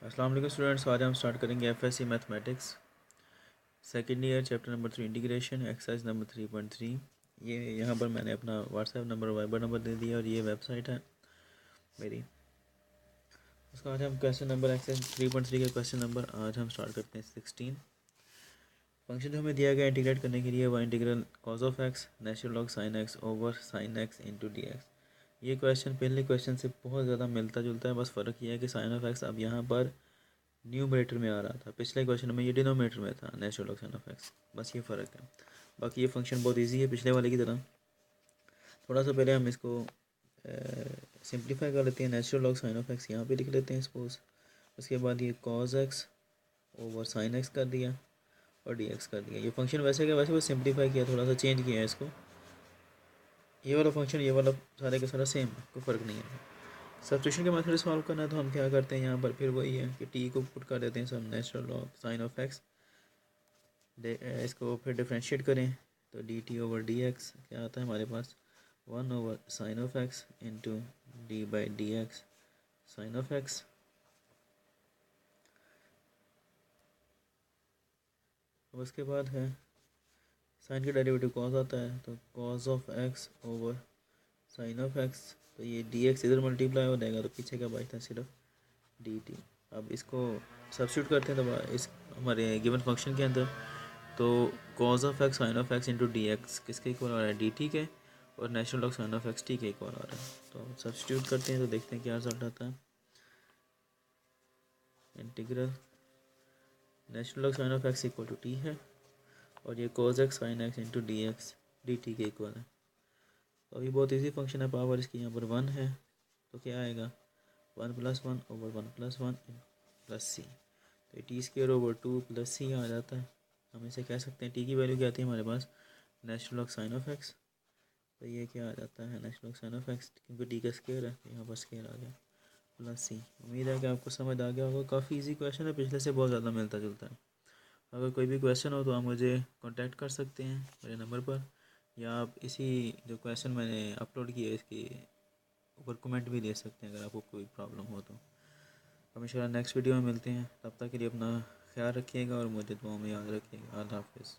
अस्सलाम वालेकुम स्टूडेंट्स। आज हम स्टार्ट करेंगे FSc mathematics second year chapter number 3 integration exercise number 3.3। ये यहाँ पर मैंने अपना व्हाट्सएप नंबर वाइबर नंबर दे दिया और ये वेबसाइट है मेरी। उसका आज हम क्वेश्चन नंबर एक्सरसाइज 3.3 के क्वेश्चन नंबर आज हम स्टार्ट करते हैं 16। फंक्शन जो हमें दिया गया इंटीग्रेट करने के लिए वह integral cause of x natural log sine x over sign x into d x. ये क्वेश्चन पहले क्वेश्चन से बहुत ज़्यादा मिलता जुलता है, बस फ़र्क ये है कि साइन ऑफ एक्स अब यहाँ पर न्यूमरेटर में आ रहा था, पिछले क्वेश्चन में ये डिनोमिनेटर में था natural log sine of x. बस ये फ़र्क है, बाकी ये फंक्शन बहुत इजी है पिछले वाले की तरह। थोड़ा सा पहले हम इसको सिंप्लीफाई कर लेते हैं। Natural log sine of x यहाँ पे लिख लेते हैं सपोज। उसके बाद ये cos x over sine x कर दिया और डी एक्स कर दिया। ये फंक्शन वैसे क्या वैसे वो सिंप्लीफाई किया, थोड़ा सा चेंज किया है इसको। ये वाला फंक्शन ये वाला सारे का सारा सेम है, कोई फ़र्क नहीं है। सब्स्टिट्यूशन के मेथड सॉल्व करना है तो हम क्या करते हैं यहाँ पर फिर वही है कि टी को पुट कर देते हैं सब natural log sine of x, इसको फिर डिफ्रेंशिएट करें तो d t over d x क्या आता है हमारे पास 1 over sine of x into d by d x sine of x. अब उसके बाद है साइन का डेरिवेटिव कॉस आता है तो cos of x over sine of x, तो ये डी एक्स इधर मल्टीप्लाई हो जाएगा तो पीछे क्या बचता है सिर्फ डी टी। अब इसको सब्स्टिट्यूट करते हैं तो इस हमारे गिवन फंक्शन के अंदर तो cos of x sine of x into d x किसके इक्वल आ रहा है डी टी के, और natural log sine of x t के इक्वल आ रहा है। तो सब्स्टिट्यूट करते हैं तो देखते हैं क्या रिजल्ट आता है। Integral natural log sine of x equal to t है और ये cos x sine x into d x d t के इक्वल है। तो अभी बहुत ईजी फंक्शन है, पावर इसकी यहाँ पर 1 है तो क्या आएगा 1 + 1 ओवर 1 + 1 प्लस सी, तो टी स्क्र ओवर 2 प्लस सी आ जाता है। हम इसे कह सकते हैं टी की वैल्यू क्या आती है हमारे पास natural log sine of x, तो ये क्या आ जाता है natural log sine of x क्योंकि टी का स्क्वायर है तो यहाँ पर स्क्वायर आ गया प्लस सी। उम्मीद है कि आपको समझ आ गया होगा, काफ़ी इजी क्वेश्चन है, पिछले से बहुत ज़्यादा मिलता जुलता है। अगर कोई भी क्वेश्चन हो तो आप मुझे कांटेक्ट कर सकते हैं मेरे नंबर पर, या आप इसी जो क्वेश्चन मैंने अपलोड किया है इसके ऊपर कमेंट भी दे सकते हैं अगर आपको कोई प्रॉब्लम हो तो। हम इंशाल्लाह नेक्स्ट वीडियो में मिलते हैं, तब तक के लिए अपना ख्याल रखिएगा और मुझे दुआ में याद रखिएगा। अल्लाह हाफ़िज़।